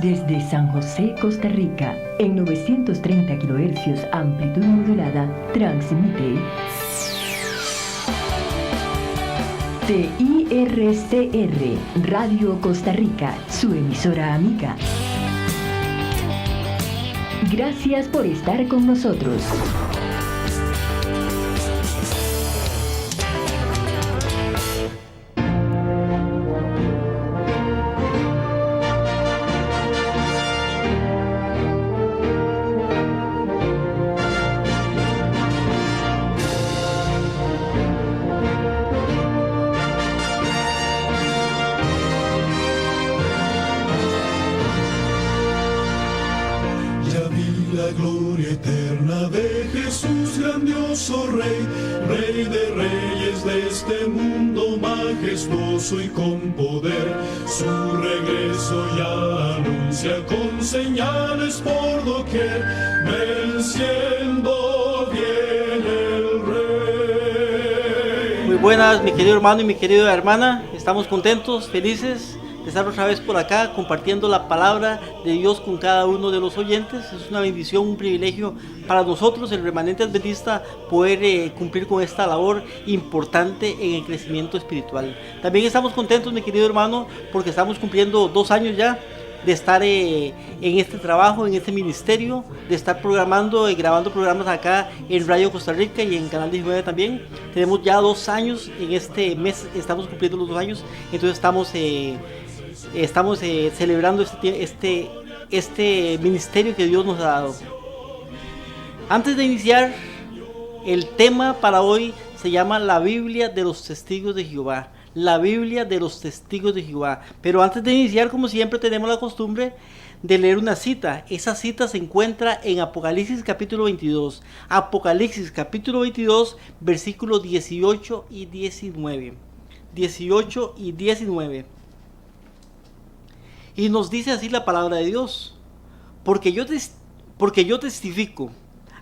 Desde San José, Costa Rica, en 930 kHz amplitud modulada, transmite TIRCR, Radio Costa Rica, su emisora amiga. Gracias por estar con nosotros. Y con poder, su regreso ya anuncia con señales por doquier, venciendo viene el Rey. Muy buenas, mi querido hermano y mi querida hermana, estamos contentos, felices de estar otra vez por acá compartiendo la palabra de Dios con cada uno de los oyentes. Es una bendición, un privilegio para nosotros, el remanente adventista, poder cumplir con esta labor importante en el crecimiento espiritual. También estamos contentos, mi querido hermano, porque estamos cumpliendo 2 años ya de estar en este trabajo, en este ministerio, de estar programando y grabando programas acá en Radio Costa Rica y en Canal 19 también. Tenemos ya 2 años, en este mes estamos cumpliendo los 2 años, entonces estamos celebrando este ministerio que Dios nos ha dado. Antes de iniciar, el tema para hoy se llama la Biblia de los Testigos de Jehová. La Biblia de los Testigos de Jehová. Pero antes de iniciar, como siempre, tenemos la costumbre de leer una cita. Esa cita se encuentra en Apocalipsis capítulo 22. Apocalipsis capítulo 22, versículos 18 y 19. 18 y 19. Y nos dice así la palabra de Dios: porque yo testifico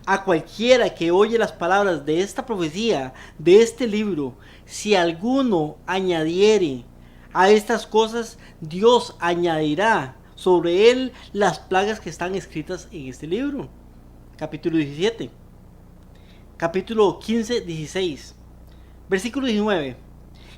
a cualquiera que oye las palabras de esta profecía, de este libro, si alguno añadiere a estas cosas, Dios añadirá sobre él las plagas que están escritas en este libro. Capítulo 17, capítulo 15, 16, versículo 19.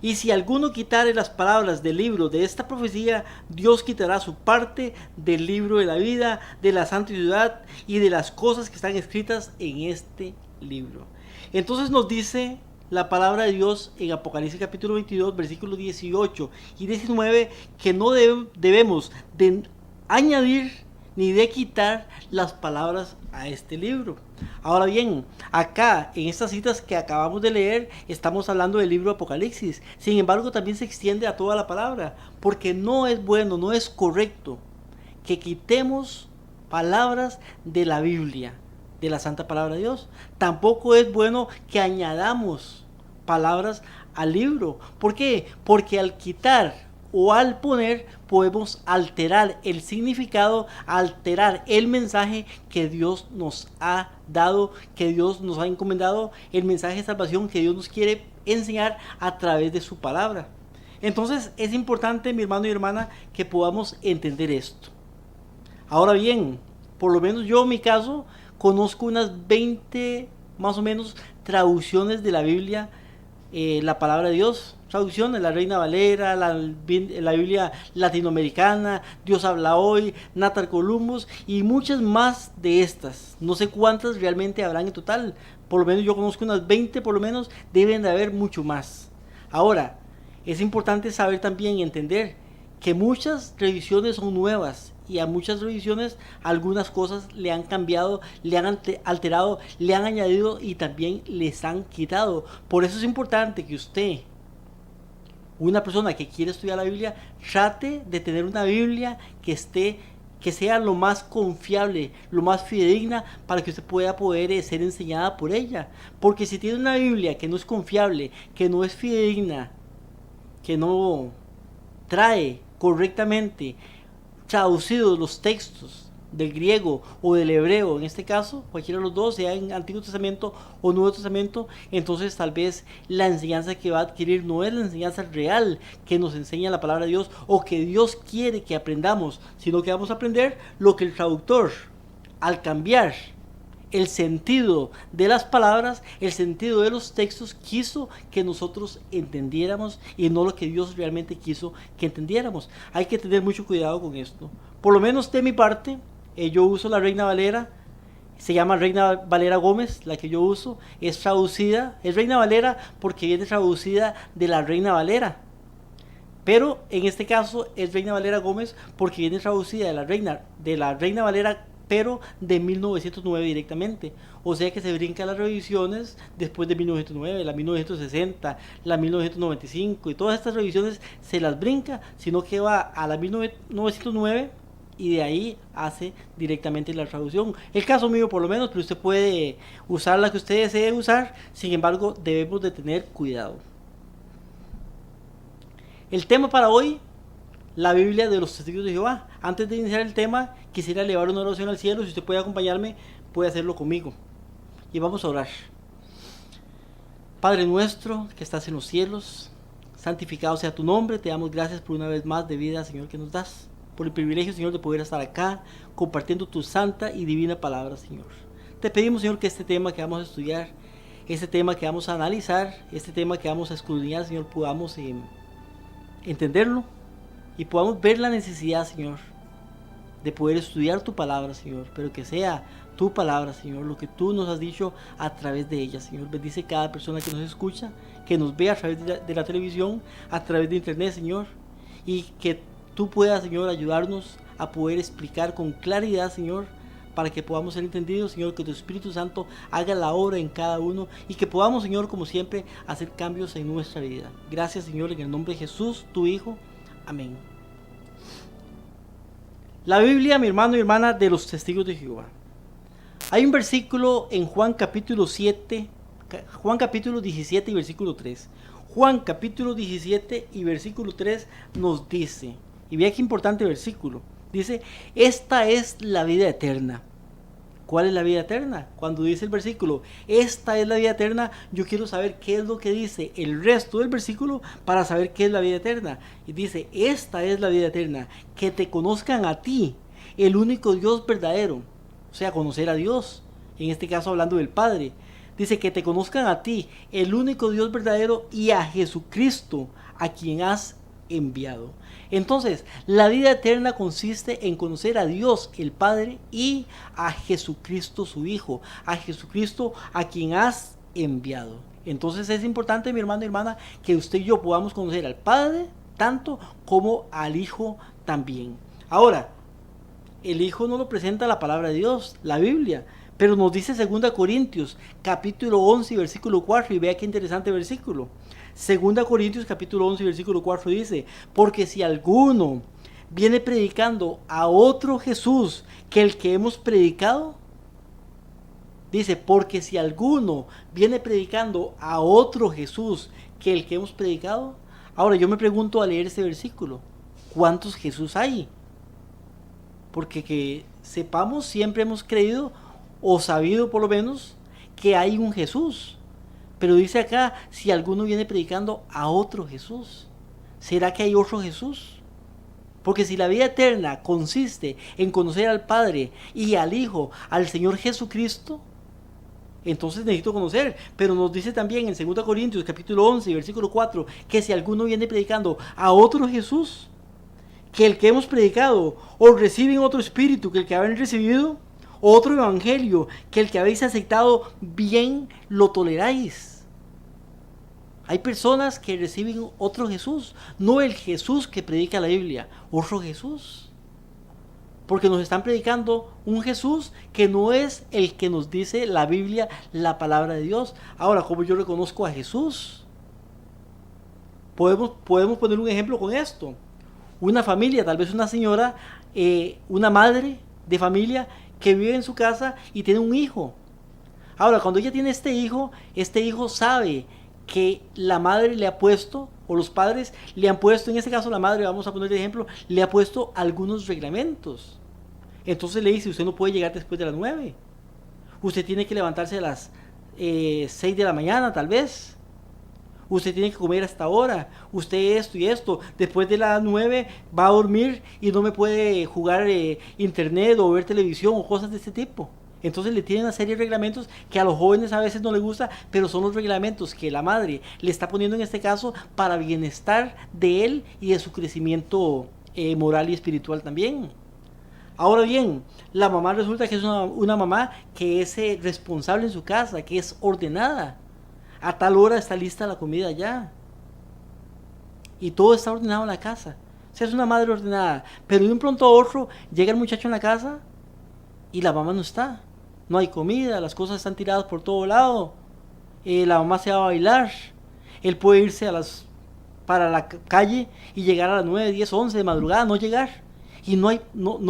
Y si alguno quitare las palabras del libro de esta profecía, Dios quitará su parte del libro de la vida, de la santa ciudad y de las cosas que están escritas en este libro. Entonces nos dice la palabra de Dios en Apocalipsis capítulo 22, versículos 18 y 19, que no debemos de añadir ni de quitar las palabras a este libro. Ahora bien, acá en estas citas que acabamos de leer, estamos hablando del libro de Apocalipsis. Sin embargo, también se extiende a toda la palabra, porque no es bueno, no es correcto que quitemos palabras de la Biblia, de la santa palabra de Dios. Tampoco es bueno que añadamos palabras al libro. ¿Por qué? Porque al quitar o al poner podemos alterar el significado, alterar el mensaje que Dios nos ha dado, que Dios nos ha encomendado, el mensaje de salvación que Dios nos quiere enseñar a través de su palabra. Entonces es importante, mi hermano y hermana, que podamos entender esto. Ahora bien, por lo menos yo en mi caso conozco unas 20 más o menos traducciones de la Biblia, la palabra de Dios. Traducciones: la Reina Valera, la Biblia latinoamericana, Dios habla hoy, Natal Columbus y muchas más de estas. No sé cuántas realmente habrán en total. Por lo menos yo conozco unas 20, por lo menos deben de haber mucho más. Ahora, es importante saber también y entender que muchas revisiones son nuevas y a muchas revisiones algunas cosas le han cambiado, le han alterado, le han añadido y también les han quitado. Por eso es importante que usted, una persona que quiere estudiar la Biblia, trate de tener una Biblia que sea lo más confiable, lo más fidedigna, para que usted pueda poder ser enseñada por ella. Porque si tiene una Biblia que no es confiable, que no es fidedigna, que no trae correctamente traducidos los textos del griego o del hebreo, en este caso, cualquiera de los dos, sea en Antiguo Testamento o Nuevo Testamento, entonces tal vez la enseñanza que va a adquirir no es la enseñanza real que nos enseña la palabra de Dios o que Dios quiere que aprendamos, sino que vamos a aprender lo que el traductor, al cambiar el sentido de las palabras, el sentido de los textos, quiso que nosotros entendiéramos y no lo que Dios realmente quiso que entendiéramos. Hay que tener mucho cuidado con esto. Por lo menos de mi parte, yo uso la Reina Valera, se llama Reina Valera Gómez, la que yo uso, es traducida, es Reina Valera porque viene traducida de la Reina Valera. Pero en este caso es Reina Valera Gómez porque viene traducida de la Reina Valera, pero de 1909 directamente. O sea que se brinca las revisiones después de 1909, la 1960, la 1995 y todas estas revisiones se las brinca, sino que va a la 1909 y de ahí hace directamente la traducción. El caso mío por lo menos, pero usted puede usar la que usted desee usar, sin embargo debemos de tener cuidado. El tema para hoy, la Biblia de los Testigos de Jehová. Antes de iniciar el tema, quisiera elevar una oración al cielo. Si usted puede acompañarme, puede hacerlo conmigo. Y vamos a orar. Padre nuestro que estás en los cielos, santificado sea tu nombre. Te damos gracias por una vez más de vida, Señor, que nos das. Por el privilegio, Señor, de poder estar acá compartiendo tu santa y divina palabra, Señor. Te pedimos, Señor, que este tema que vamos a estudiar, este tema que vamos a analizar, este tema que vamos a escudriñar, Señor, podamos entenderlo y podamos ver la necesidad, Señor, de poder estudiar tu palabra, Señor, pero que sea tu palabra, Señor, lo que tú nos has dicho a través de ella, Señor. Bendice cada persona que nos escucha, que nos ve a través de la televisión, a través de internet, Señor, y que tú puedas, Señor, ayudarnos a poder explicar con claridad, Señor, para que podamos ser entendidos, Señor, que tu Espíritu Santo haga la obra en cada uno y que podamos, Señor, como siempre, hacer cambios en nuestra vida. Gracias, Señor, en el nombre de Jesús, tu Hijo. Amén. La Biblia, mi hermano y hermana, de los Testigos de Jehová. Hay un versículo en Juan capítulo 17 y versículo 3. Juan capítulo 17 y versículo 3 nos dice, y vea qué importante versículo, dice, esta es la vida eterna. ¿Cuál es la vida eterna? Cuando dice el versículo, esta es la vida eterna, yo quiero saber qué es lo que dice el resto del versículo para saber qué es la vida eterna. Y dice, esta es la vida eterna, que te conozcan a ti, el único Dios verdadero. O sea, conocer a Dios, en este caso hablando del Padre. Dice que te conozcan a ti, el único Dios verdadero, y a Jesucristo, a quien has enviado. Entonces, la vida eterna consiste en conocer a Dios el Padre y a Jesucristo su Hijo, a Jesucristo a quien has enviado. Entonces es importante, mi hermano y hermana, que usted y yo podamos conocer al Padre tanto como al Hijo también. Ahora, el Hijo no lo presenta la palabra de Dios, la Biblia, pero nos dice 2 Corintios capítulo 11 versículo 4, y vea qué interesante versículo. 2 Corintios capítulo 11 versículo 4 dice, porque si alguno viene predicando a otro Jesús que el que hemos predicado, dice, porque si alguno viene predicando a otro Jesús que el que hemos predicado. Ahora yo me pregunto al leer este versículo, ¿cuántos Jesús hay? Porque que sepamos, siempre hemos creído o sabido por lo menos que hay un Jesús. Pero dice acá, si alguno viene predicando a otro Jesús, ¿será que hay otro Jesús? Porque si la vida eterna consiste en conocer al Padre y al Hijo, al Señor Jesucristo, entonces necesito conocer. Pero nos dice también en 2 Corintios capítulo 11 versículo 4, que si alguno viene predicando a otro Jesús, que el que hemos predicado, o reciben otro espíritu que el que habéis recibido, otro evangelio que el que habéis aceptado, bien lo toleráis. Hay personas que reciben otro Jesús, no el Jesús que predica la Biblia, otro Jesús. Porque nos están predicando un Jesús que no es el que nos dice la Biblia, la palabra de Dios. Ahora, ¿cómo yo reconozco a Jesús? Podemos poner un ejemplo con esto. Una familia, tal vez una señora, una madre de familia que vive en su casa y tiene un hijo. Ahora, cuando ella tiene este hijo sabe que la madre le ha puesto, o los padres le han puesto, en este caso la madre, vamos a poner de ejemplo, le ha puesto algunos reglamentos. Entonces le dice, usted no puede llegar después de las 9. Usted tiene que levantarse a las 6 de la mañana tal vez. Usted tiene que comer hasta ahora. Usted esto y esto. Después de las 9 va a dormir y no me puede jugar internet o ver televisión o cosas de este tipo. Entonces le tienen una serie de reglamentos que a los jóvenes a veces no les gusta, pero son los reglamentos que la madre le está poniendo en este caso para bienestar de él y de su crecimiento moral y espiritual también. Ahora bien, la mamá resulta que es una mamá que es responsable en su casa, que es ordenada. A tal hora está lista la comida ya. Y todo está ordenado en la casa. O sea, es una madre ordenada. Pero de un pronto a otro llega el muchacho en la casa y la mamá no está. No hay comida, las cosas están tiradas por todo lado. La mamá se va a bailar. Él puede irse para la calle y llegar a las 9, 10, 11 de madrugada, no llegar. Y no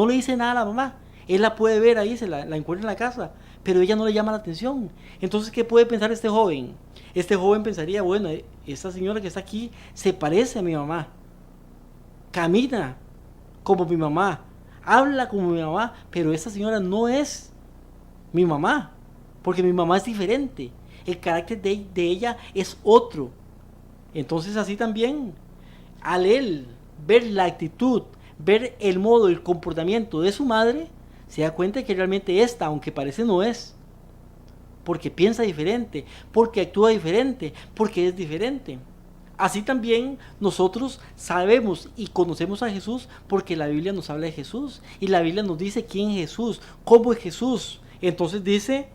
le dice nada a la mamá. Él la puede ver ahí, la encuentra en la casa, pero ella no le llama la atención. Entonces, ¿qué puede pensar este joven? Este joven pensaría, bueno, esta señora que está aquí se parece a mi mamá. Camina como mi mamá, habla como mi mamá, pero esta señora no es mi mamá, porque mi mamá es diferente. El carácter de ella es otro. Entonces, así también, al él ver la actitud, ver el modo, el comportamiento de su madre, se da cuenta que realmente esta, aunque parece, no es. Porque piensa diferente, porque actúa diferente, porque es diferente. Así también nosotros sabemos y conocemos a Jesús porque la Biblia nos habla de Jesús. Y la Biblia nos dice quién es Jesús, cómo es Jesús. Entonces dice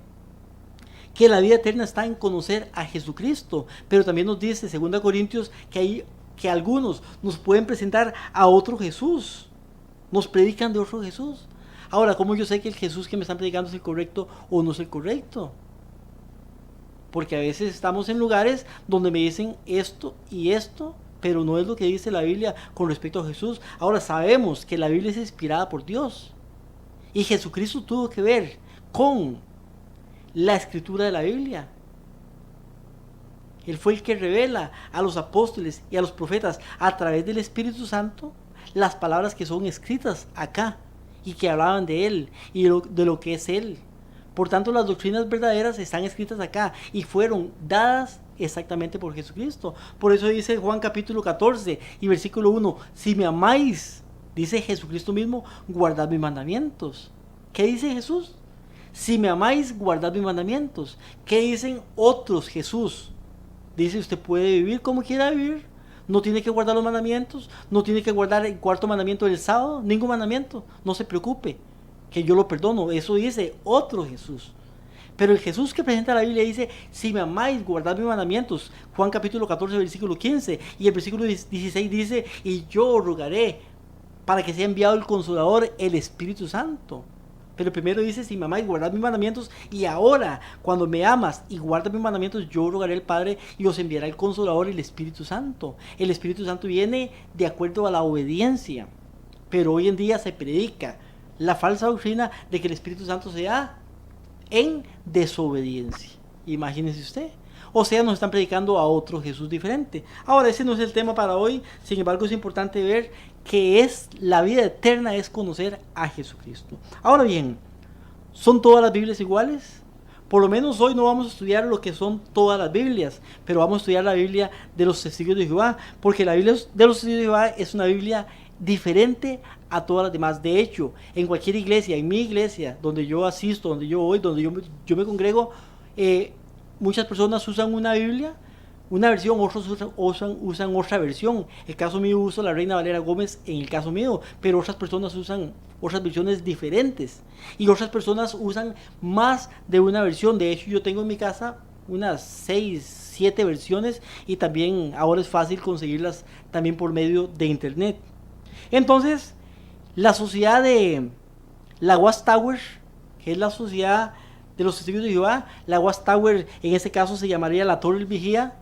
que la vida eterna está en conocer a Jesucristo. Pero también nos dice 2 Corintios que algunos nos pueden presentar a otro Jesús. Nos predican de otro Jesús. Ahora, ¿cómo yo sé que el Jesús que me están predicando es el correcto o no es el correcto? Porque a veces estamos en lugares donde me dicen esto y esto, pero no es lo que dice la Biblia con respecto a Jesús. Ahora sabemos que la Biblia es inspirada por Dios. Y Jesucristo tuvo que ver con la escritura de la Biblia. Él fue el que revela a los apóstoles y a los profetas a través del Espíritu Santo las palabras que son escritas acá y que hablaban de Él y de lo que es Él. Por tanto, las doctrinas verdaderas están escritas acá y fueron dadas exactamente por Jesucristo. Por eso dice Juan capítulo 14 y versículo 1, si me amáis, dice Jesucristo mismo, guardad mis mandamientos. ¿Qué dice Jesús? Si me amáis, guardad mis mandamientos. ¿Qué dicen otros Jesús? Dice, usted puede vivir como quiera vivir, no tiene que guardar los mandamientos, no tiene que guardar el cuarto mandamiento del sábado, ningún mandamiento, no se preocupe, que yo lo perdono. Eso dice otro Jesús. Pero el Jesús que presenta la Biblia dice, si me amáis, guardad mis mandamientos. Juan capítulo 14, versículo 15, y el versículo 16 dice, y yo rogaré para que sea enviado el Consolador, el Espíritu Santo. Pero primero dice, si me amáis, guardad mis mandamientos, y ahora, cuando me amas y guardas mis mandamientos, yo rogaré al Padre y os enviará el Consolador, el Espíritu Santo. El Espíritu Santo viene de acuerdo a la obediencia, pero hoy en día se predica la falsa doctrina de que el Espíritu Santo sea en desobediencia. Imagínese usted. O sea, nos están predicando a otro Jesús diferente. Ahora, ese no es el tema para hoy. Sin embargo, es importante ver que la vida eterna es conocer a Jesucristo. Ahora bien, ¿son todas las Biblias iguales? Por lo menos hoy no vamos a estudiar lo que son todas las Biblias, pero vamos a estudiar la Biblia de los Testigos de Jehová, porque la Biblia de los Testigos de Jehová es una Biblia diferente a todas las demás. De hecho, en cualquier iglesia, en mi iglesia, donde yo asisto, donde yo voy, donde yo me congrego, muchas personas usan una Biblia, una versión, otros usan otra versión. El caso mío uso la Reina Valera Gómez en el caso mío, pero otras personas usan otras versiones diferentes. Y otras personas usan más de una versión. De hecho, yo tengo en mi casa unas 6, 7 versiones y también ahora es fácil conseguirlas también por medio de internet. Entonces, la sociedad de la Watchtower, que es la sociedad de los Testigos de Jehová, la Watchtower en este caso se llamaría la Torre del Vigía.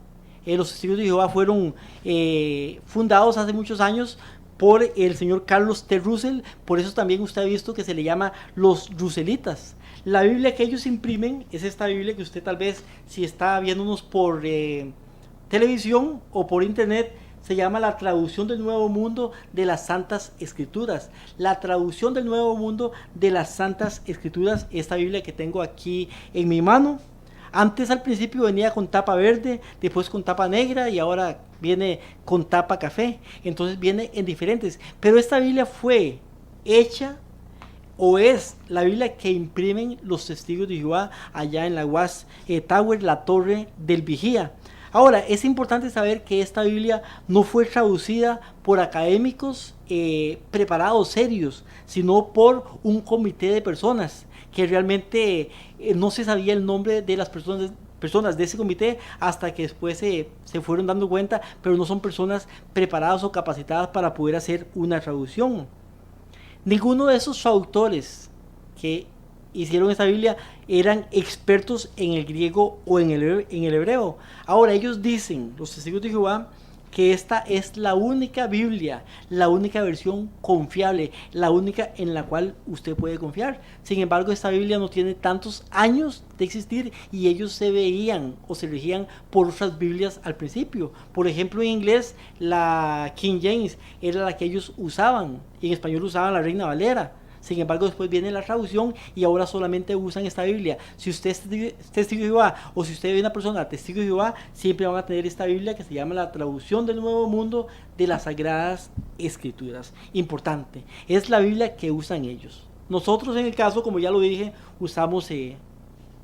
Los Testigos de Jehová fueron fundados hace muchos años por el señor Carlos T. Russell, por eso también usted ha visto que se le llama los Russellitas. La Biblia que ellos imprimen es esta Biblia que usted tal vez, si está viéndonos por televisión o por internet, se llama la traducción del Nuevo Mundo de las Santas Escrituras. La traducción del Nuevo Mundo de las Santas Escrituras, esta Biblia que tengo aquí en mi mano. Antes al principio venía con tapa verde, después con tapa negra y ahora viene con tapa café. Entonces viene en diferentes. Pero esta Biblia fue hecha o es la Biblia que imprimen los testigos de Jehová allá en la Watts Tower, la torre del vigía. Ahora, es importante saber que esta Biblia no fue traducida por académicos preparados, serios, sino por un comité de personas que realmente no se sabía el nombre de las personas de ese comité hasta que después se fueron dando cuenta, pero no son personas preparadas o capacitadas para poder hacer una traducción. Ninguno de esos traductores que hicieron esta Biblia eran expertos en el griego o en el hebreo. Ahora ellos dicen, los testigos de Jehová, que esta es la única Biblia, la única versión confiable, la única en la cual usted puede confiar. Sin embargo, esta Biblia no tiene tantos años de existir y ellos se veían o se regían por otras Biblias al principio. Por ejemplo, en inglés, la King James era la que ellos usaban, y en español usaban la Reina Valera. Sin embargo, después viene la traducción y ahora solamente usan esta Biblia. Si usted es testigo de Jehová o si usted ve una persona testigo de Jehová, siempre van a tener esta Biblia que se llama la traducción del Nuevo Mundo de las Sagradas Escrituras. Importante, es la Biblia que usan ellos. Nosotros en el caso, como ya lo dije, usamos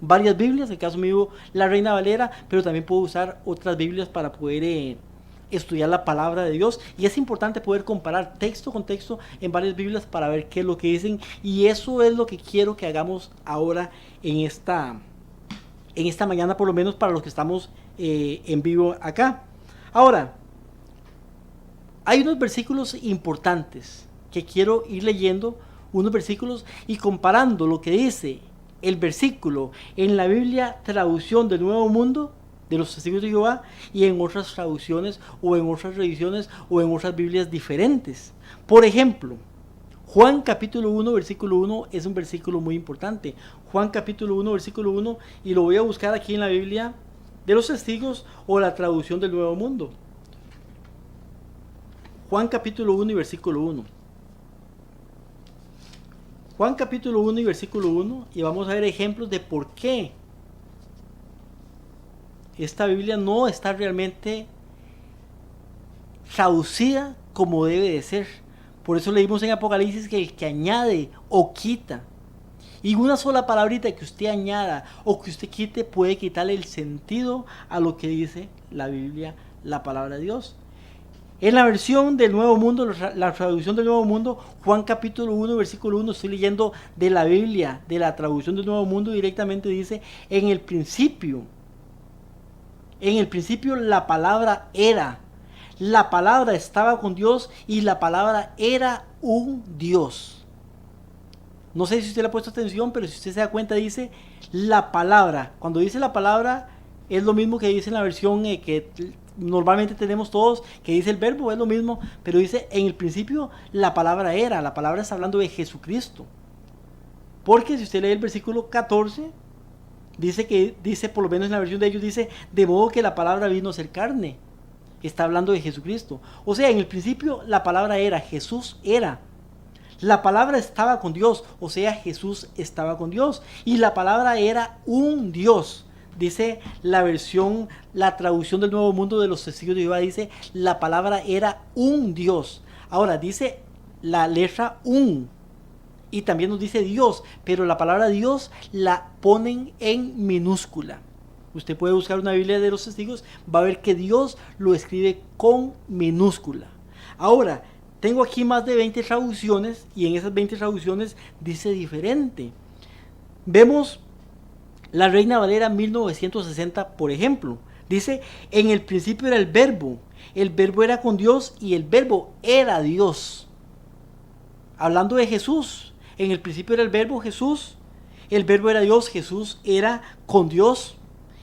varias Biblias. En el caso mío, la Reina Valera, pero también puedo usar otras Biblias para poder estudiar la palabra de Dios, y es importante poder comparar texto con texto en varias Biblias para ver qué es lo que dicen, y eso es lo que quiero que hagamos ahora en esta mañana, por lo menos para los que estamos en vivo acá. Ahora, hay unos versículos importantes que quiero ir leyendo, unos versículos, y comparando lo que dice el versículo en la Biblia traducción del Nuevo Mundo de los testigos de Jehová y en otras traducciones o en otras revisiones o en otras Biblias diferentes. Por ejemplo, Juan capítulo 1 versículo 1 es un versículo muy importante. Juan capítulo 1 versículo 1, y lo voy a buscar aquí en la Biblia de los testigos o la traducción del Nuevo Mundo. Juan capítulo 1 y versículo 1. Juan capítulo 1 y versículo 1, y vamos a ver ejemplos de por qué esta Biblia no está realmente traducida como debe de ser. Por eso leímos en Apocalipsis que el que añade o quita, y una sola palabrita que usted añada o que usted quite puede quitarle el sentido a lo que dice la Biblia, la palabra de Dios. En la versión del Nuevo Mundo, la traducción del Nuevo Mundo, Juan capítulo 1 versículo 1, estoy leyendo de la Biblia, de la traducción del Nuevo Mundo, directamente dice: en el principio la palabra era, la palabra estaba con Dios y la palabra era un Dios. No sé si usted le ha puesto atención, pero si usted se da cuenta, dice la palabra. Cuando dice la palabra es lo mismo que dice en la versión que normalmente tenemos todos, que dice el verbo, es lo mismo, pero dice en el principio la palabra era. La palabra está hablando de Jesucristo, porque si usted lee el versículo 14, dice, por lo menos en la versión de ellos, dice: de modo que la palabra vino a ser carne. Está hablando de Jesucristo. O sea, en el principio la palabra era, Jesús era. La palabra estaba con Dios, o sea, Jesús estaba con Dios. Y la palabra era un Dios. Dice la traducción del Nuevo Mundo de los Testigos de Jehová, dice: la palabra era un Dios. Ahora dice la letra un, y también nos dice Dios, pero la palabra Dios la ponen en minúscula. Usted puede buscar una Biblia de los testigos, va a ver que Dios lo escribe con minúscula. Ahora, tengo aquí más de 20 traducciones, y en esas 20 traducciones dice diferente. Vemos la Reina Valera 1960, por ejemplo. Dice: en el principio era el verbo era con Dios y el verbo era Dios. Hablando de Jesús, en el principio era el verbo, Jesús, el verbo era Dios, Jesús era con Dios,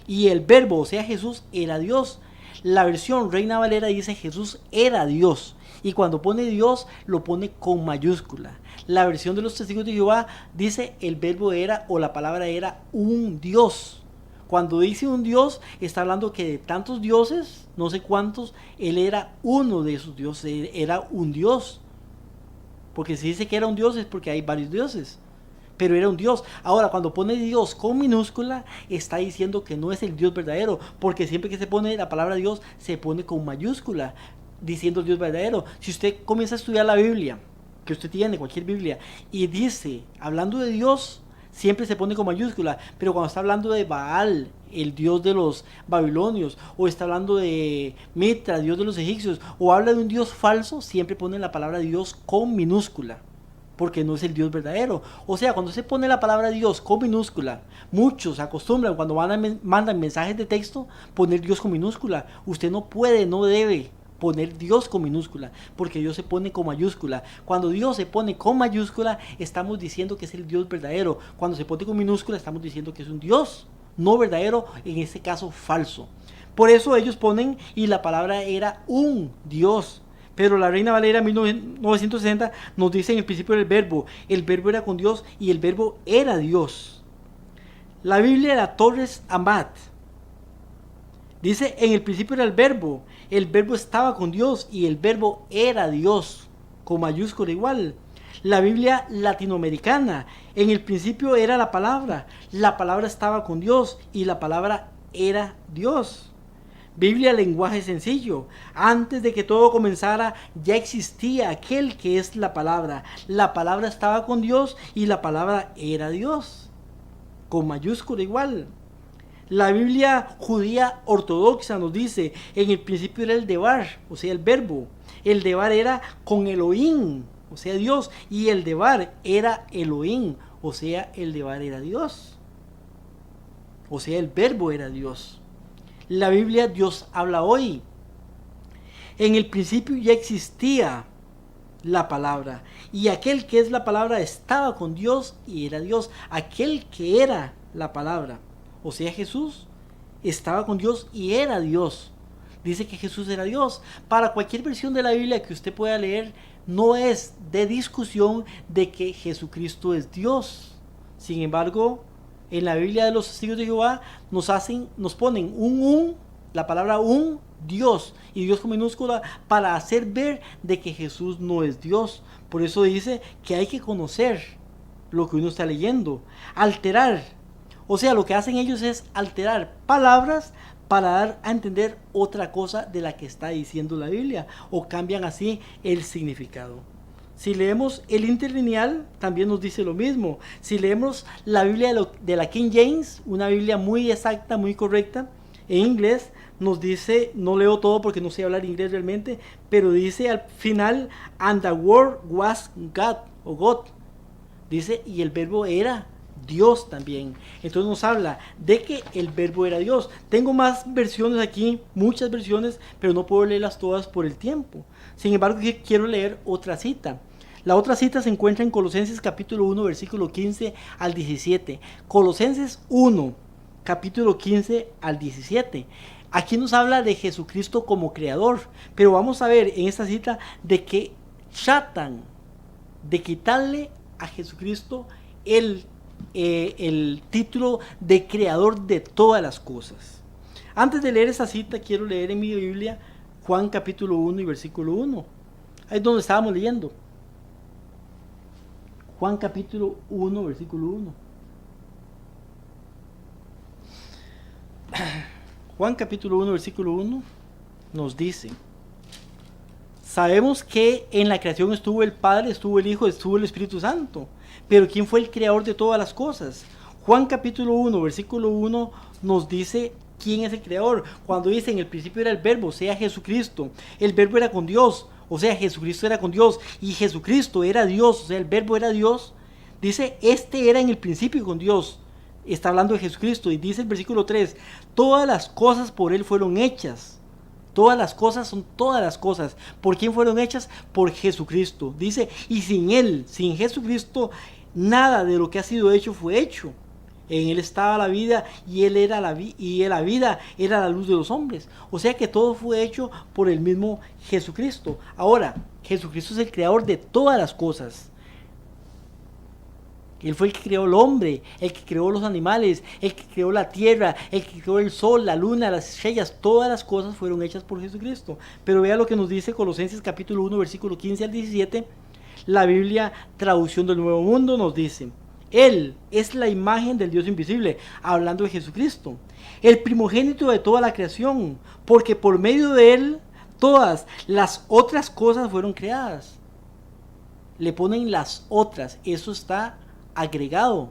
y el verbo, o sea Jesús, era Dios. La versión Reina Valera dice: Jesús era Dios, y cuando pone Dios lo pone con mayúscula. La versión de los Testigos de Jehová dice: el verbo era, o la palabra era un Dios. Cuando dice un Dios, está hablando que de tantos dioses, no sé cuántos, Él era uno de esos dioses, era un Dios. Porque si dice que era un Dios es porque hay varios dioses. Pero era un Dios. Ahora, cuando pone Dios con minúscula, está diciendo que no es el Dios verdadero. Porque siempre que se pone la palabra Dios, se pone con mayúscula, diciendo Dios verdadero. Si usted comienza a estudiar la Biblia, que usted tiene, cualquier Biblia, y dice, hablando de Dios, siempre se pone con mayúscula. Pero cuando está hablando de Baal, el dios de los babilonios, o está hablando de Mitra, dios de los egipcios, o habla de un Dios falso, siempre pone la palabra Dios con minúscula, porque no es el Dios verdadero. O sea, cuando se pone la palabra Dios con minúscula, muchos acostumbran cuando mandan mensajes de texto poner Dios con minúscula. Usted no puede, no debe poner Dios con minúscula, porque Dios se pone con mayúscula. Cuando Dios se pone con mayúscula, estamos diciendo que es el Dios verdadero. Cuando se pone con minúscula, estamos diciendo que es un Dios no verdadero, en este caso falso. Por eso ellos ponen, y la palabra era un Dios. Pero la Reina Valera 1960 nos dice en el principio del verbo. El verbo era con Dios y el verbo era Dios. La Biblia de la Torres Amat dice: en el principio era el verbo estaba con Dios y el verbo era Dios, con mayúscula igual. La Biblia latinoamericana: en el principio era la palabra estaba con Dios y la palabra era Dios. Biblia lenguaje sencillo: antes de que todo comenzara ya existía aquel que es la palabra estaba con Dios y la palabra era Dios, con mayúscula igual. La Biblia judía ortodoxa nos dice: en el principio era el Debar, o sea el verbo era con Elohim, o sea Dios, y el Debar era Elohim, o sea el Debar era Dios, o sea el verbo era Dios. La Biblia Dios habla hoy: en el principio ya existía la palabra y aquel que es la palabra estaba con Dios y era Dios. Aquel que era la palabra, o sea Jesús, estaba con Dios y era Dios. Dice que Jesús era Dios. Para cualquier versión de la Biblia que usted pueda leer, no es de discusión de que Jesucristo es Dios. Sin embargo, en la Biblia de los Testigos de Jehová nos ponen la palabra un Dios, y Dios con minúscula, para hacer ver de que Jesús no es Dios. Por eso dice que hay que conocer lo que uno está leyendo. Alterar, o sea, lo que hacen ellos es alterar palabras para dar a entender otra cosa de la que está diciendo la Biblia, o cambian así el significado. Si leemos el interlineal, también nos dice lo mismo. Si leemos la Biblia de la King James, una Biblia muy exacta, muy correcta, en inglés, nos dice, no leo todo porque no sé hablar inglés realmente, pero dice al final: and the word was God, o God. Dice, y el verbo era Dios también. Entonces nos habla de que el verbo era Dios. Tengo más versiones aquí, muchas versiones, pero no puedo leerlas todas por el tiempo. Sin embargo, quiero leer otra cita. La otra cita se encuentra en Colosenses capítulo 1, versículo 15 al 17. Colosenses 1, capítulo 15 al 17. Aquí nos habla de Jesucristo como creador, pero vamos a ver en esta cita de que tratan de quitarle a Jesucristo el título de creador de todas las cosas. Antes de leer esta cita, quiero leer en mi Biblia Juan capítulo 1 y versículo 1. Ahí es donde estábamos leyendo. Juan capítulo 1, versículo 1. Juan capítulo 1, versículo 1 nos dice: sabemos que en la creación estuvo el Padre, estuvo el Hijo, estuvo el Espíritu Santo. Pero ¿quién fue el creador de todas las cosas? Juan capítulo 1, versículo 1 nos dice quién es el creador. Cuando dice: en el principio era el verbo, o sea Jesucristo. El verbo era con Dios, o sea Jesucristo era con Dios. Y Jesucristo era Dios, o sea el verbo era Dios. Dice: este era en el principio con Dios. Está hablando de Jesucristo. Y dice el versículo 3: todas las cosas por Él fueron hechas. Todas las cosas son todas las cosas. ¿Por quién fueron hechas? Por Jesucristo. Dice: y sin Él, sin Jesucristo, nada de lo que ha sido hecho fue hecho. En Él estaba la vida y Él era la vida era la luz de los hombres. O sea que todo fue hecho por el mismo Jesucristo. Ahora, Jesucristo es el creador de todas las cosas. Él fue el que creó el hombre, el que creó los animales, el que creó la tierra, el que creó el sol, la luna, las estrellas. Todas las cosas fueron hechas por Jesucristo. Pero vea lo que nos dice Colosenses capítulo 1, versículo 15 al 17. La Biblia, traducción del Nuevo Mundo, nos dice: Él es la imagen del Dios invisible, hablando de Jesucristo, el primogénito de toda la creación, porque por medio de Él todas las otras cosas fueron creadas. Le ponen las otras, eso está agregado,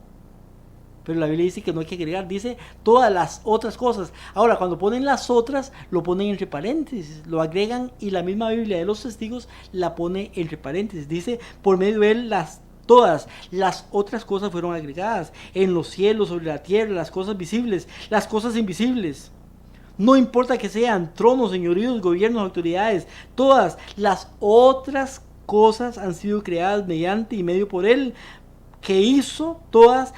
pero la Biblia dice que no hay que agregar, dice todas las otras cosas. Ahora, cuando ponen las otras, lo ponen entre paréntesis, lo agregan, y la misma Biblia de los Testigos la pone entre paréntesis. Dice, por medio de Él todas las otras cosas fueron agregadas, en los cielos, sobre la tierra, las cosas visibles, las cosas invisibles. No importa que sean tronos, señoríos, gobiernos, autoridades, todas las otras cosas han sido creadas mediante y medio por Él, que hizo todas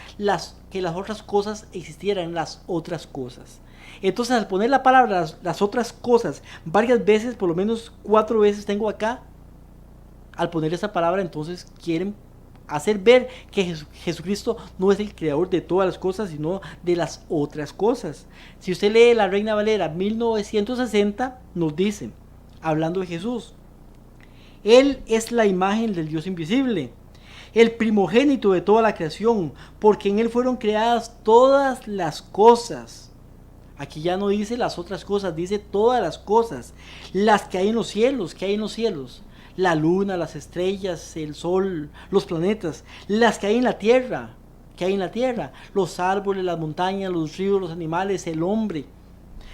que las otras cosas existieran, las otras cosas. Entonces, al poner la palabra las otras cosas varias veces, por lo menos 4 veces tengo acá, al poner esa palabra, entonces quieren hacer ver que Jesucristo no es el creador de todas las cosas, sino de las otras cosas. Si usted lee la Reina Valera 1960, nos dice, hablando de Jesús: Él es la imagen del Dios invisible, el primogénito de toda la creación, porque en Él fueron creadas todas las cosas. Aquí ya no dice las otras cosas, dice todas las cosas, las que hay en los cielos, que hay en los cielos, la luna, las estrellas, el sol, los planetas, las que hay en la tierra, que hay en la tierra, los árboles, las montañas, los ríos, los animales, el hombre,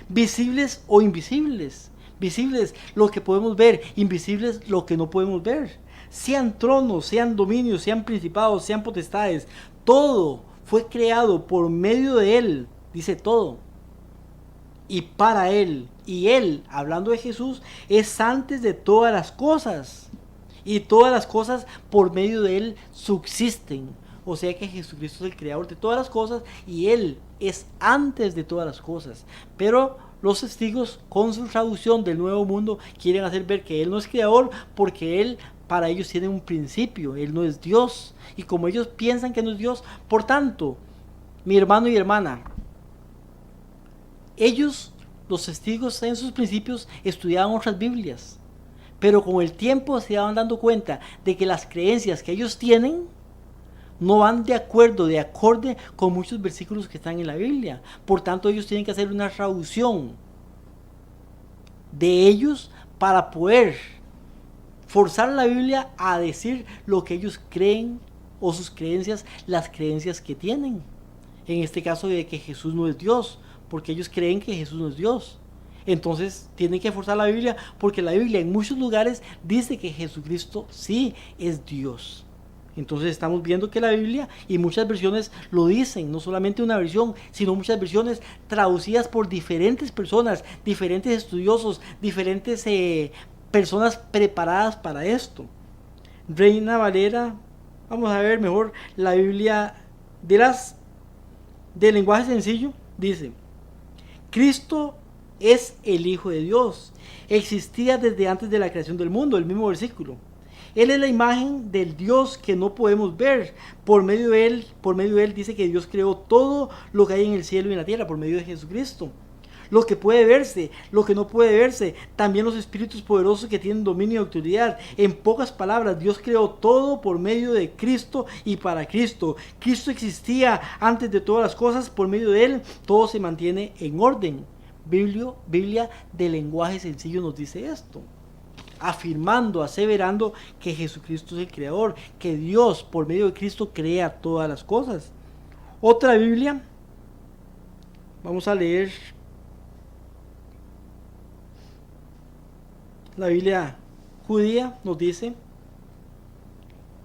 visibles o invisibles. Visibles lo que podemos ver, invisibles lo que no podemos ver. Sean tronos, sean dominios, sean principados, sean potestades, todo fue creado por medio de Él, dice todo, y para Él. Y Él, hablando de Jesús, es antes de todas las cosas, y todas las cosas por medio de Él subsisten. O sea que Jesucristo es el creador de todas las cosas, y Él es antes de todas las cosas. Pero los testigos, con su traducción del Nuevo Mundo, quieren hacer ver que Él no es creador, porque Él, para ellos, tiene un principio. Él no es Dios, y como ellos piensan que no es Dios, por tanto, mi hermano y hermana, ellos, los testigos, en sus principios estudiaban otras Biblias, pero con el tiempo se iban dando cuenta de que las creencias que ellos tienen no van de acorde con muchos versículos que están en la Biblia. Por tanto, ellos tienen que hacer una traducción de ellos para poder forzar a la Biblia a decir lo que ellos creen, o sus creencias, las creencias que tienen. En este caso, de que Jesús no es Dios, porque ellos creen que Jesús no es Dios. Entonces tienen que forzar la Biblia, porque la Biblia en muchos lugares dice que Jesucristo sí es Dios. Entonces estamos viendo que la Biblia y muchas versiones lo dicen, no solamente una versión, sino muchas versiones traducidas por diferentes personas, diferentes estudiosos, diferentes personas preparadas para esto. Reina Valera, vamos a ver mejor la Biblia del lenguaje sencillo, dice: Cristo es el Hijo de Dios, existía desde antes de la creación del mundo, el mismo versículo. Él es la imagen del Dios que no podemos ver. Por medio de él dice que Dios creó todo lo que hay en el cielo y en la tierra, por medio de Jesucristo. Lo que puede verse, lo que no puede verse, también los espíritus poderosos que tienen dominio y autoridad. En pocas palabras, Dios creó todo por medio de Cristo y para Cristo. Cristo existía antes de todas las cosas, por medio de Él todo se mantiene en orden. Biblia de lenguaje sencillo nos dice esto, afirmando, aseverando que Jesucristo es el creador, que Dios por medio de Cristo crea todas las cosas. Otra Biblia, vamos a leer la Biblia judía, nos dice: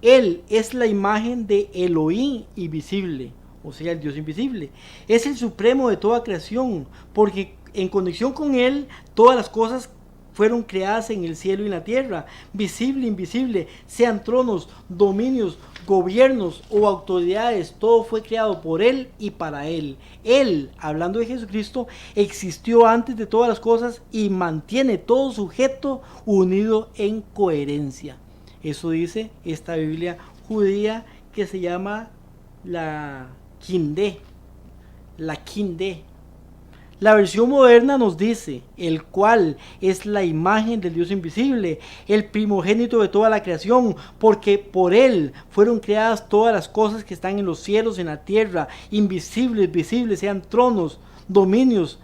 Él es la imagen de Elohim invisible, o sea, el Dios invisible. Es el supremo de toda creación, porque en conexión con Él todas las cosas fueron creadas en el cielo y en la tierra, visible, invisible, sean tronos, dominios, gobiernos o autoridades, todo fue creado por Él y para Él. Él, hablando de Jesucristo, existió antes de todas las cosas y mantiene todo sujeto unido en coherencia. Eso dice esta Biblia judía que se llama la Kindé. La Kindé. La versión moderna nos dice, el cual es la imagen del Dios invisible, el primogénito de toda la creación, porque por él fueron creadas todas las cosas que están en los cielos, en la tierra, invisibles, visibles, sean tronos, dominios,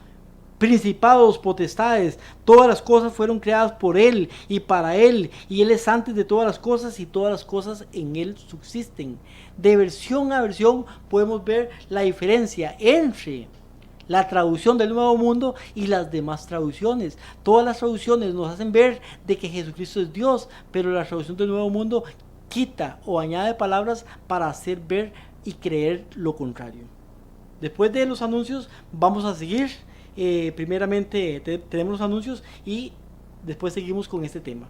principados, potestades, todas las cosas fueron creadas por él y para él, y él es antes de todas las cosas y todas las cosas en él subsisten. De versión a versión podemos ver la diferencia entre la traducción del Nuevo Mundo y las demás traducciones. Todas las traducciones nos hacen ver de que Jesucristo es Dios, pero la traducción del Nuevo Mundo quita o añade palabras para hacer ver y creer lo contrario. Después de los anuncios vamos a seguir. Primeramente tenemos los anuncios y después seguimos con este tema.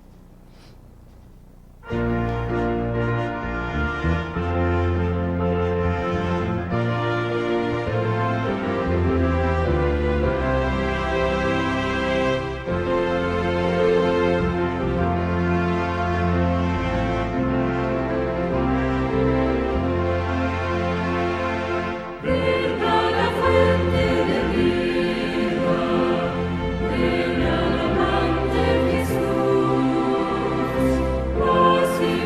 Jesús, oh, sí.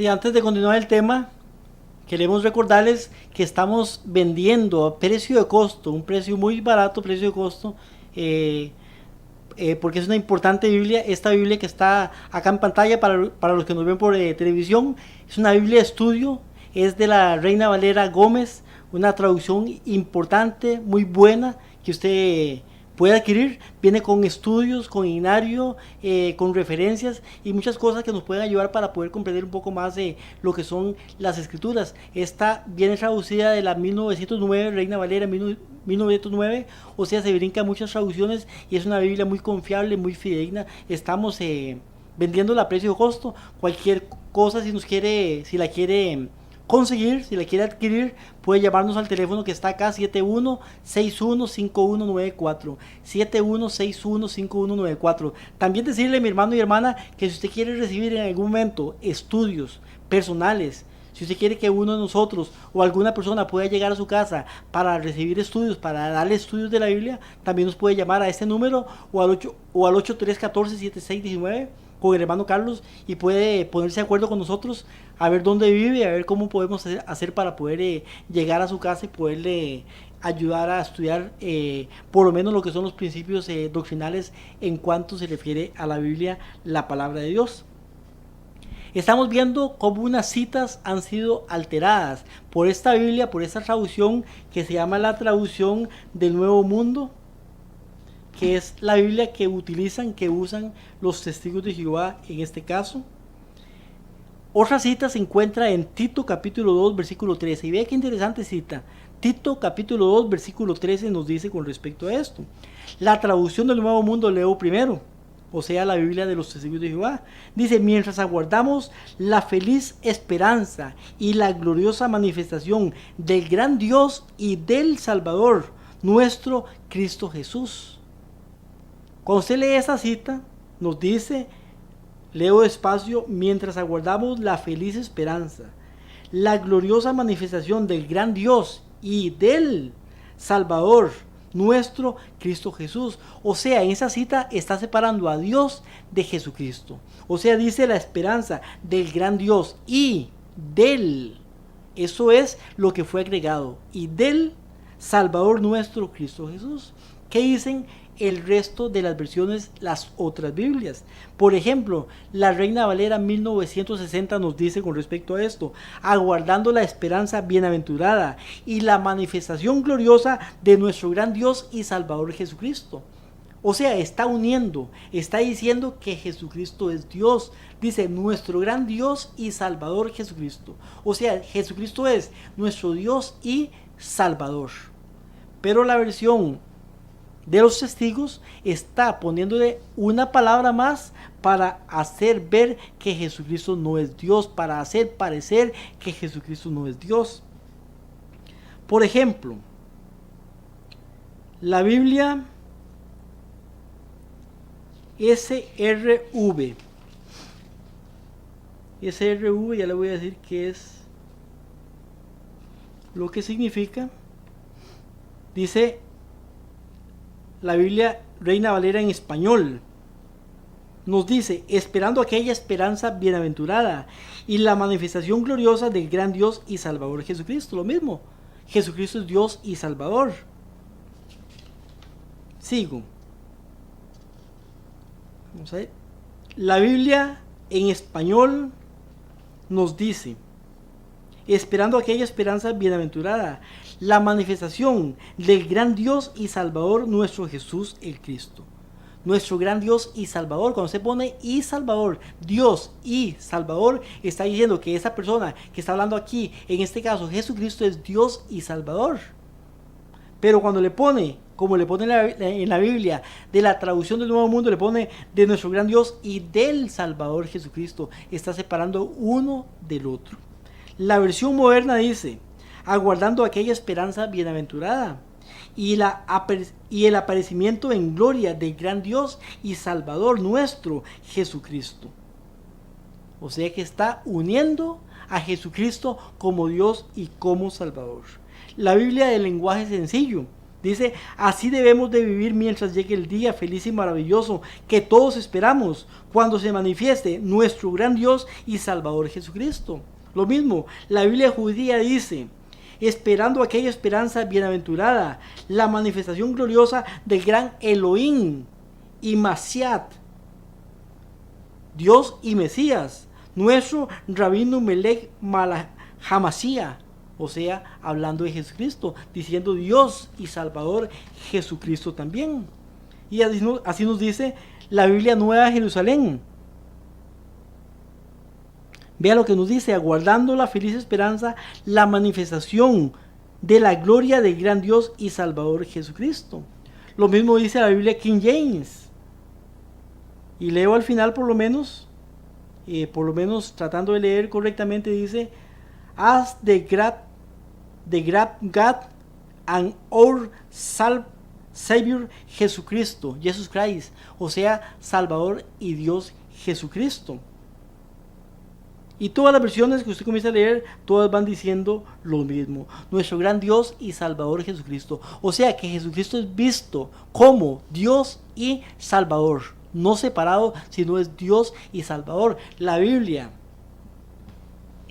Sí, antes de continuar el tema, queremos recordarles que estamos vendiendo a precio de costo, un precio muy barato, precio de costo, porque es una importante Biblia. Esta Biblia que está acá en pantalla para los que nos ven por televisión, es una Biblia de estudio, es de la Reina Valera Gómez, una traducción importante, muy buena, que usted puede adquirir. Viene con estudios, con himnario, con referencias y muchas cosas que nos pueden ayudar para poder comprender un poco más de lo que son las escrituras. Esta viene traducida de la 1909, Reina Valera 1909, o sea, se brinca muchas traducciones y es una Biblia muy confiable, muy fidedigna. Estamos vendiéndola a precio de costo. Cualquier cosa, si la quiere conseguir, si la quiere adquirir, puede llamarnos al teléfono que está acá, 71615194, 71615194. También decirle, mi hermano y hermana, que si usted quiere recibir en algún momento estudios personales, si usted quiere que uno de nosotros o alguna persona pueda llegar a su casa para recibir estudios, para darle estudios de la Biblia, también nos puede llamar a este número o al 8314-7619 con el hermano Carlos, y puede ponerse de acuerdo con nosotros a ver dónde vive, a ver cómo podemos hacer para poder llegar a su casa y poderle ayudar a estudiar por lo menos lo que son los principios doctrinales en cuanto se refiere a la Biblia, la palabra de Dios. Estamos viendo cómo unas citas han sido alteradas por esta Biblia, por esta traducción que se llama la traducción del Nuevo Mundo, que es la Biblia que usan los testigos de Jehová en este caso. Otra cita se encuentra en Tito capítulo 2 versículo 13, y vea qué interesante cita. Tito capítulo 2 versículo 13 nos dice con respecto a esto: la traducción del Nuevo Mundo leo primero, o sea, la Biblia de los testigos de Jehová. Dice: mientras aguardamos la feliz esperanza y la gloriosa manifestación del gran Dios y del Salvador, nuestro Cristo Jesús. Cuando usted lee esa cita, nos dice, leo despacio: mientras aguardamos la feliz esperanza, la gloriosa manifestación del gran Dios y del Salvador, nuestro Cristo Jesús. O sea, en esa cita está separando a Dios de Jesucristo. O sea, dice la esperanza del gran Dios y del, eso es lo que fue agregado, y del Salvador nuestro Cristo Jesús. ¿Qué dicen el resto de las versiones, las otras Biblias? Por ejemplo, la Reina Valera 1960 nos dice con respecto a esto: aguardando la esperanza bienaventurada y la manifestación gloriosa de nuestro gran Dios y Salvador Jesucristo. O sea, está uniendo, está diciendo que Jesucristo es Dios. Dice nuestro gran Dios y Salvador Jesucristo. O sea, Jesucristo es nuestro Dios y Salvador. Pero la versión de los testigos está poniéndole una palabra más para hacer ver que Jesucristo no es Dios, para hacer parecer que Jesucristo no es Dios. Por ejemplo, la Biblia SRV, ya le voy a decir qué es lo que significa. Dice la Biblia Reina Valera en español, nos dice: esperando aquella esperanza bienaventurada y la manifestación gloriosa del gran Dios y Salvador Jesucristo. Lo mismo, Jesucristo es Dios y Salvador. Sigo. Vamos a ver. La Biblia en español nos dice: esperando aquella esperanza bienaventurada, la manifestación del gran Dios y Salvador, nuestro Jesús el Cristo. Nuestro gran Dios y Salvador. Cuando se pone y Salvador, Dios y Salvador, está diciendo que esa persona que está hablando aquí, en este caso Jesucristo, es Dios y Salvador. Pero cuando le pone, como le pone en la Biblia de la traducción del Nuevo Mundo, le pone de nuestro gran Dios y del Salvador Jesucristo, está separando uno del otro. La versión moderna dice: aguardando aquella esperanza bienaventurada y el aparecimiento en gloria del gran Dios y Salvador nuestro Jesucristo. O sea que está uniendo a Jesucristo como Dios y como Salvador. La Biblia del lenguaje sencillo Dice, así debemos de vivir mientras llegue el día feliz y maravilloso que todos esperamos, cuando se manifieste nuestro gran Dios y Salvador Jesucristo. Lo mismo, la Biblia judía dice, esperando aquella esperanza bienaventurada, la manifestación gloriosa del gran Elohim y Masiat, Dios y Mesías, nuestro Rabino Melech Hamashiach, o sea, hablando de Jesucristo, diciendo Dios y Salvador Jesucristo también. Y así nos dice la Biblia Nueva de Jerusalén. Vea lo que nos dice, aguardando la feliz esperanza, la manifestación de la gloria del gran Dios y Salvador Jesucristo. Lo mismo dice la Biblia King James. Y leo al final por lo menos tratando de leer correctamente, dice, as the great God and our Savior Jesucristo, Jesus Christ, o sea, Salvador y Dios Jesucristo. Y todas las versiones que usted comienza a leer, todas van diciendo lo mismo. Nuestro gran Dios y Salvador Jesucristo. O sea que Jesucristo es visto como Dios y Salvador. No separado, sino es Dios y Salvador. La Biblia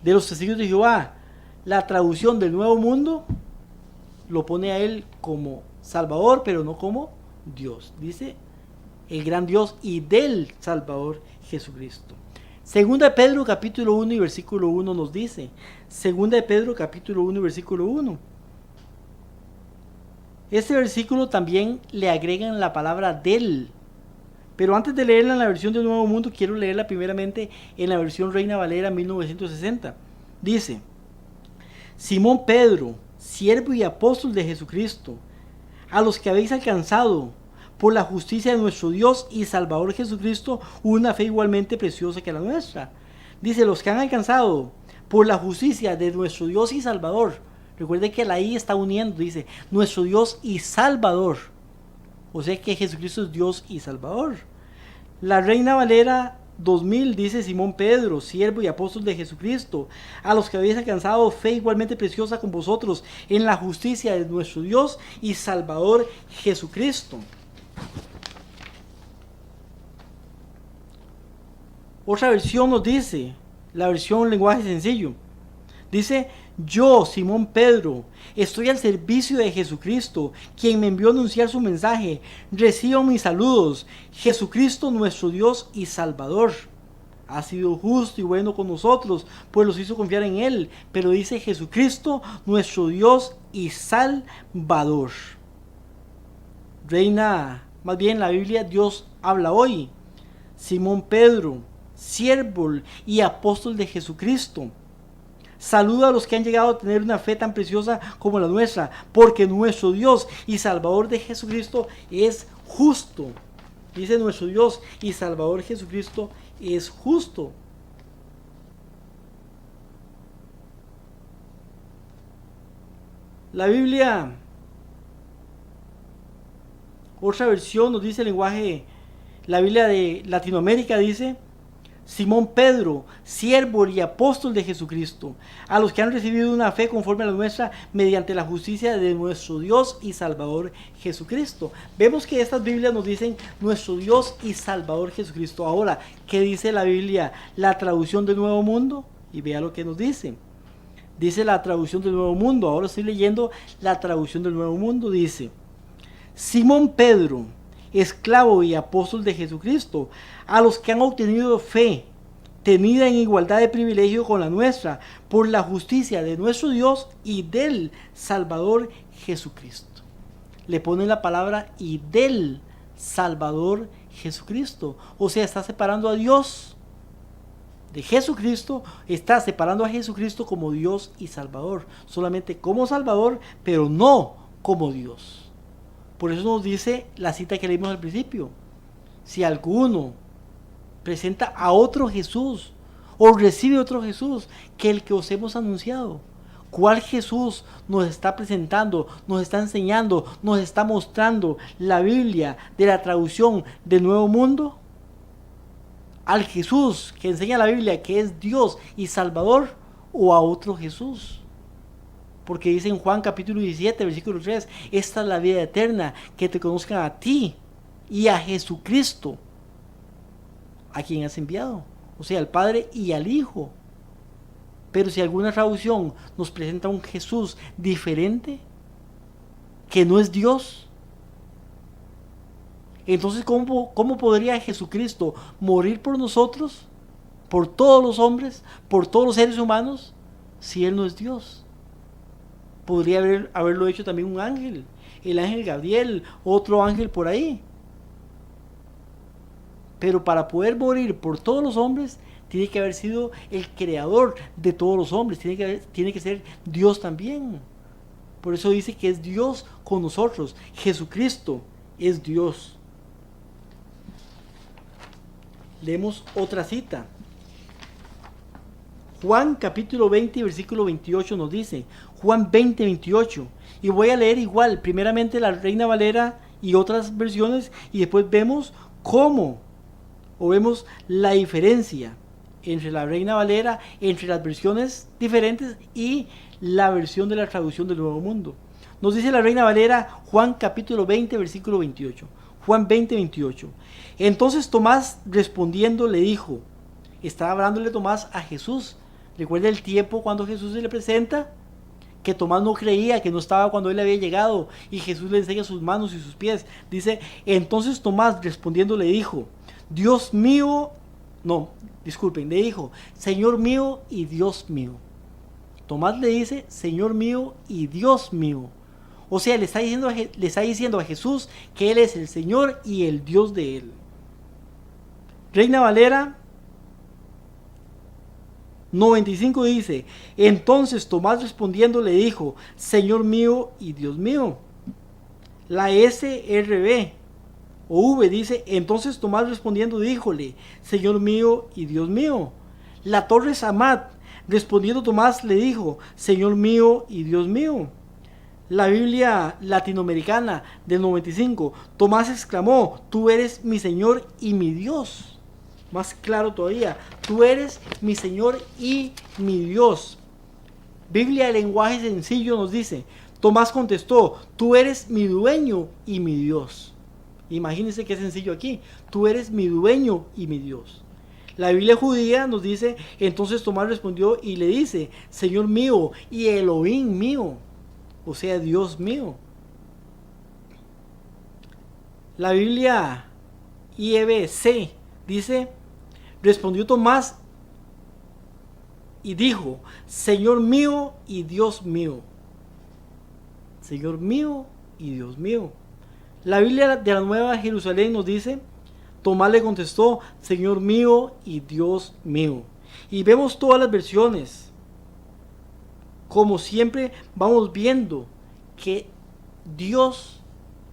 de los Testigos de Jehová, la traducción del Nuevo Mundo, lo pone a él como Salvador, pero no como Dios. Dice el gran Dios y del Salvador Jesucristo. Segunda de Pedro capítulo 1 y versículo 1 nos dice, Segunda de Pedro capítulo 1 y versículo 1. Este versículo también le agregan la palabra del. Pero antes de leerla en la versión del Nuevo Mundo, quiero leerla primeramente en la versión Reina Valera 1960. Dice, Simón Pedro, siervo y apóstol de Jesucristo, a los que habéis alcanzado por la justicia de nuestro Dios y Salvador Jesucristo, una fe igualmente preciosa que la nuestra. Dice, los que han alcanzado por la justicia de nuestro Dios y Salvador. Recuerde que la I está uniendo, dice, nuestro Dios y Salvador. O sea que Jesucristo es Dios y Salvador. La Reina Valera 2000 dice, Simón Pedro, siervo y apóstol de Jesucristo, a los que habéis alcanzado fe igualmente preciosa con vosotros en la justicia de nuestro Dios y Salvador Jesucristo. Otra versión nos dice, la versión lenguaje sencillo, dice, yo, Simón Pedro, estoy al servicio de Jesucristo, quien me envió a anunciar su mensaje. Reciban mis saludos. Jesucristo, nuestro Dios y Salvador, ha sido justo y bueno con nosotros, pues los hizo confiar en Él. Pero dice Jesucristo, nuestro Dios y Salvador. Más bien la Biblia, Dios habla hoy. Simón Pedro, siervo y apóstol de Jesucristo, saluda a los que han llegado a tener una fe tan preciosa como la nuestra, porque nuestro Dios y Salvador de Jesucristo es justo. Dice, nuestro Dios y Salvador Jesucristo es justo. La Biblia, otra versión nos dice el lenguaje, la Biblia de Latinoamérica dice, Simón Pedro, siervo y apóstol de Jesucristo, a los que han recibido una fe conforme a la nuestra, mediante la justicia de nuestro Dios y Salvador Jesucristo. Vemos que estas Biblias nos dicen nuestro Dios y Salvador Jesucristo. Ahora, ¿qué dice la Biblia? La traducción del Nuevo Mundo, y vea lo que nos dice. Dice la traducción del Nuevo Mundo, ahora estoy leyendo la traducción del Nuevo Mundo, dice, Simón Pedro, esclavo y apóstol de Jesucristo, a los que han obtenido fe, tenida en igualdad de privilegio con la nuestra, por la justicia de nuestro Dios y del Salvador Jesucristo. Le ponen la palabra y del Salvador Jesucristo. O sea, está separando a Dios de Jesucristo, está separando a Jesucristo como Dios y Salvador, solamente como Salvador, pero no como Dios. Por eso nos dice la cita que leímos al principio. Si alguno presenta a otro Jesús o recibe otro Jesús que el que os hemos anunciado, ¿cuál Jesús nos está presentando, nos está enseñando, nos está mostrando la Biblia de la traducción del Nuevo Mundo? ¿Al Jesús que enseña la Biblia que es Dios y Salvador, o a otro Jesús? porque dice en Juan capítulo 17, versículo 3, esta es la vida eterna, que te conozcan a ti y a Jesucristo, a quien has enviado, o sea, al Padre y al Hijo. Pero si alguna traducción nos presenta un Jesús diferente, que no es Dios, entonces ¿cómo podría Jesucristo morir por nosotros, por todos los hombres, por todos los seres humanos, si Él no es Dios? Podría haberlo hecho también un ángel, el ángel Gabriel, otro ángel por ahí. Pero para poder morir por todos los hombres, tiene que haber sido el creador de todos los hombres, tiene que ser Dios también. Por eso dice que es Dios con nosotros. Jesucristo es Dios. Leemos otra cita. Juan capítulo 20, versículo 28 nos dice, Juan 20, 28. Y voy a leer igual, primeramente la Reina Valera y otras versiones, y después vemos vemos la diferencia entre la Reina Valera, entre las versiones diferentes y la versión de la traducción del Nuevo Mundo. Nos dice la Reina Valera, Juan capítulo 20, versículo 28. Juan 20, 28. Entonces Tomás respondiendo le dijo, estaba hablándole Tomás a Jesús. Recuerda el tiempo cuando Jesús se le presenta, que Tomás no creía, que no estaba cuando él había llegado, y Jesús le enseña sus manos y sus pies. Dice, entonces Tomás respondiendo le dijo, le dijo, Señor mío y Dios mío. Tomás le dice, Señor mío y Dios mío. O sea, le está diciendo a Jesús que Él es el Señor y el Dios de Él. Reina Valera 95 dice, entonces Tomás respondiendo le dijo, Señor mío y Dios mío. La SRB o V dice, entonces Tomás respondiendo díjole, Señor mío y Dios mío. La Torres Amat respondiendo Tomás le dijo, Señor mío y Dios mío. La Biblia latinoamericana del 95, Tomás exclamó, tú eres mi Señor y mi Dios. Más claro todavía, tú eres mi Señor y mi Dios. Biblia de lenguaje sencillo nos dice, Tomás contestó, tú eres mi dueño y mi Dios. Imagínense qué sencillo aquí, tú eres mi dueño y mi Dios. La Biblia judía nos dice, entonces Tomás respondió y le dice, Señor mío y Elohim mío, o sea, Dios mío. La Biblia IEBC dice, respondió Tomás y dijo, Señor mío y Dios mío. Señor mío y Dios mío. La Biblia de la Nueva Jerusalén nos dice, Tomás le contestó, Señor mío y Dios mío. Y vemos todas las versiones. Como siempre vamos viendo que Dios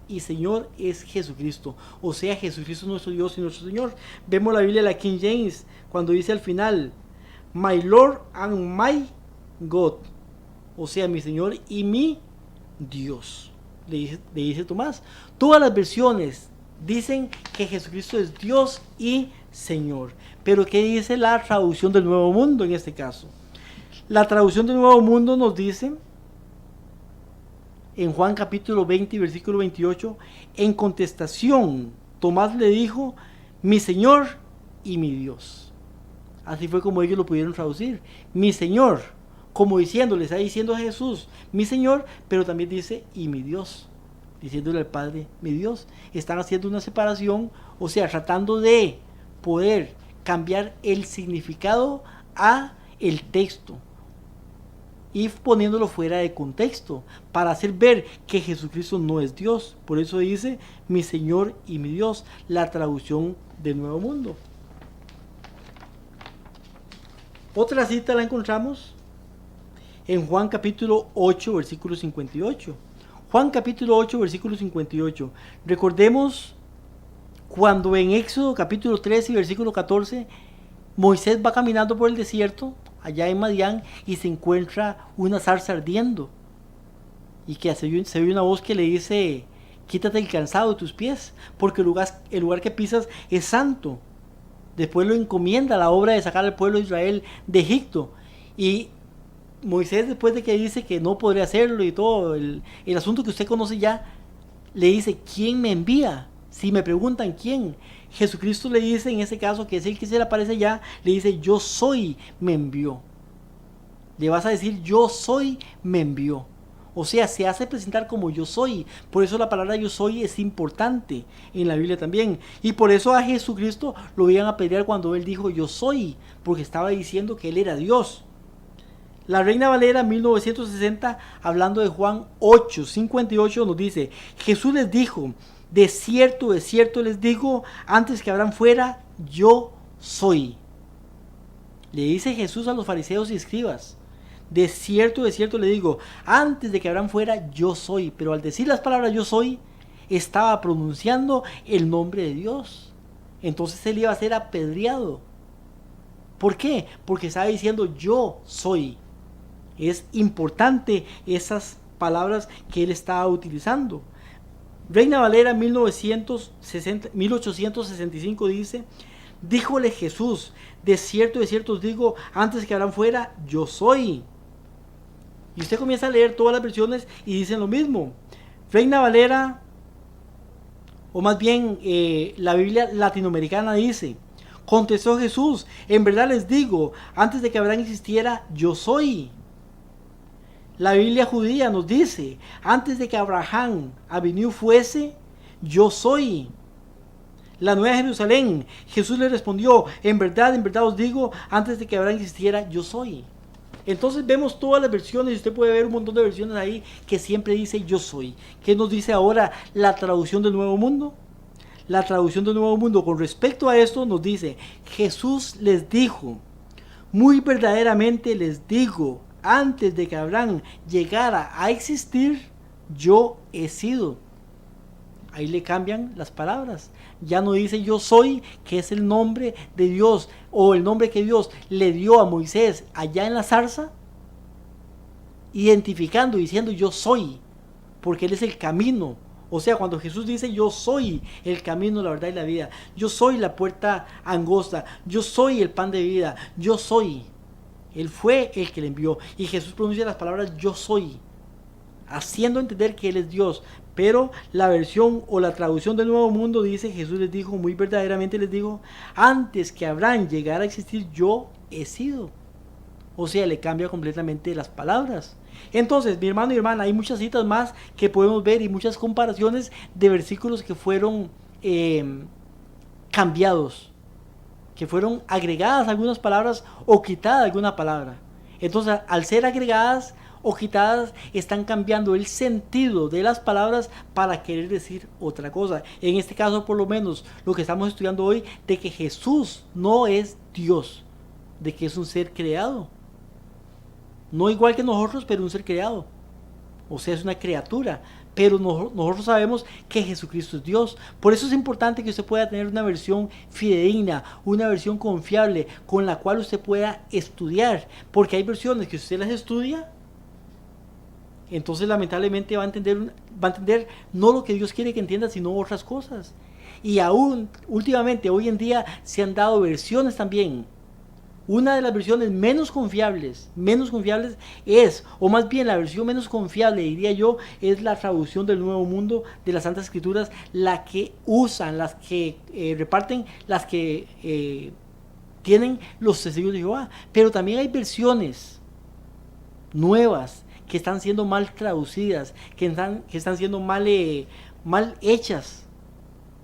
y Señor es Jesucristo. O sea, Jesucristo es nuestro Dios y nuestro Señor. Vemos la Biblia de la King James cuando dice al final, My Lord and my God. O sea, mi Señor y mi Dios. Le dice Tomás. Todas las versiones dicen que Jesucristo es Dios y Señor. Pero ¿qué dice la traducción del Nuevo Mundo en este caso? La traducción del Nuevo Mundo nos dice en Juan capítulo 20 versículo 28, en contestación Tomás le dijo, mi Señor y mi Dios. Así fue como ellos lo pudieron traducir, mi Señor, como diciéndole, está diciendo a Jesús, mi Señor, pero también dice, y mi Dios, diciéndole al Padre, mi Dios. Están haciendo una separación, o sea, tratando de poder cambiar el significado a el texto y poniéndolo fuera de contexto para hacer ver que Jesucristo no es Dios. Por eso dice mi Señor y mi Dios, la traducción del Nuevo Mundo. Otra cita la encontramos en Juan capítulo 8 versículo 58. Juan capítulo 8 versículo 58. Recordemos cuando en Éxodo capítulo 13 versículo 14 Moisés va caminando por el desierto allá en Madián y se encuentra una zarza ardiendo y que se oye una voz que le dice, quítate el calzado de tus pies porque el lugar que pisas es santo. Después lo encomienda la obra de sacar al pueblo de Israel de Egipto y Moisés, después de que dice que no podría hacerlo y todo, el asunto que usted conoce ya, le dice, ¿quién me envía? Si me preguntan quién, Jesucristo le dice en ese caso, que es el que se le aparece ya, le dice, yo soy, me envió. Le vas a decir, yo soy, me envió. O sea, se hace presentar como yo soy. Por eso la palabra yo soy es importante en la Biblia también. Y por eso a Jesucristo lo iban a apedrear cuando él dijo yo soy, porque estaba diciendo que él era Dios. La Reina Valera 1960, hablando de Juan 8:58, nos dice, Jesús les dijo, de cierto les digo, antes que Abraham fuera, yo soy. Le dice Jesús a los fariseos y escribas, de cierto le digo, antes de que Abraham fuera, yo soy. Pero al decir las palabras yo soy, estaba pronunciando el nombre de Dios. Entonces él iba a ser apedreado. ¿Por qué? Porque estaba diciendo yo soy. Es importante esas palabras que él estaba utilizando. Reina Valera 1865 dice, díjole Jesús, de cierto os digo, antes que Abraham fuera, yo soy. Y usted comienza a leer todas las versiones y dicen lo mismo. Reina Valera, o más bien la Biblia latinoamericana dice, contestó Jesús, en verdad les digo, antes de que Abraham existiera, yo soy. La Biblia judía nos dice, antes de que Abraham Avinu fuese, yo soy. La Nueva Jerusalén, Jesús le respondió, en verdad os digo, antes de que Abraham existiera, yo soy. Entonces vemos todas las versiones, y usted puede ver un montón de versiones ahí que siempre dice yo soy. ¿Qué nos dice ahora la traducción del Nuevo Mundo? La traducción del Nuevo Mundo con respecto a esto nos dice, Jesús les dijo, muy verdaderamente les digo, antes de que Abraham llegara a existir, yo he sido. Ahí le cambian las palabras. Ya no dice yo soy, que es el nombre de Dios, o el nombre que Dios le dio a Moisés allá en la zarza, identificando, diciendo yo soy, porque Él es el camino. O sea, cuando Jesús dice yo soy el camino, la verdad y la vida, yo soy la puerta angosta, yo soy el pan de vida, yo soy. Él fue el que le envió. Y Jesús pronuncia las palabras yo soy, haciendo entender que Él es Dios. Pero la versión o la traducción del Nuevo Mundo dice, Jesús les dijo, muy verdaderamente les digo, antes que Abraham llegara a existir, yo he sido. O sea, le cambia completamente las palabras. Entonces, mi hermano y hermana, hay muchas citas más que podemos ver y muchas comparaciones de versículos que fueron cambiados, que fueron agregadas algunas palabras o quitadas alguna palabra. Entonces, al ser agregadas o quitadas, están cambiando el sentido de las palabras para querer decir otra cosa. En este caso, por lo menos, lo que estamos estudiando hoy, de que Jesús no es Dios, de que es un ser creado. No igual que nosotros, pero un ser creado. O sea, es una criatura. Pero nosotros sabemos que Jesucristo es Dios. Por eso es importante que usted pueda tener una versión fidedigna, una versión confiable, con la cual usted pueda estudiar. Porque hay versiones que usted las estudia, entonces lamentablemente va a entender no lo que Dios quiere que entienda, sino otras cosas. Y aún, últimamente, hoy en día, se han dado versiones también. Una de las versiones menos confiables es, o más bien la versión menos confiable, diría yo, es la traducción del Nuevo Mundo de las Santas Escrituras, la que usan, las que reparten, las que tienen los testigos de Jehová. Pero también hay versiones nuevas que están siendo mal traducidas, que están siendo mal hechas.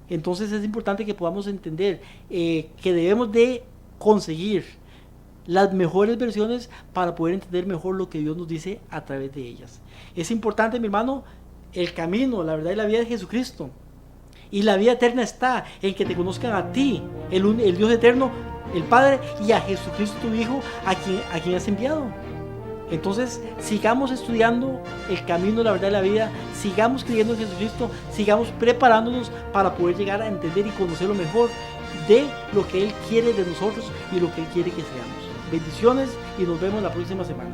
Entonces es importante que podamos entender que debemos de conseguir las mejores versiones para poder entender mejor lo que Dios nos dice a través de ellas. Es importante, mi hermano, el camino, la verdad y la vida de Jesucristo. Y la vida eterna está en que te conozcan a ti, el Dios eterno, el Padre, y a Jesucristo tu Hijo, a quien has enviado. Entonces, sigamos estudiando el camino, la verdad y la vida, sigamos creyendo en Jesucristo, sigamos preparándonos para poder llegar a entender y conocer lo mejor de lo que Él quiere de nosotros y lo que Él quiere que seamos. Bendiciones y nos vemos la próxima semana.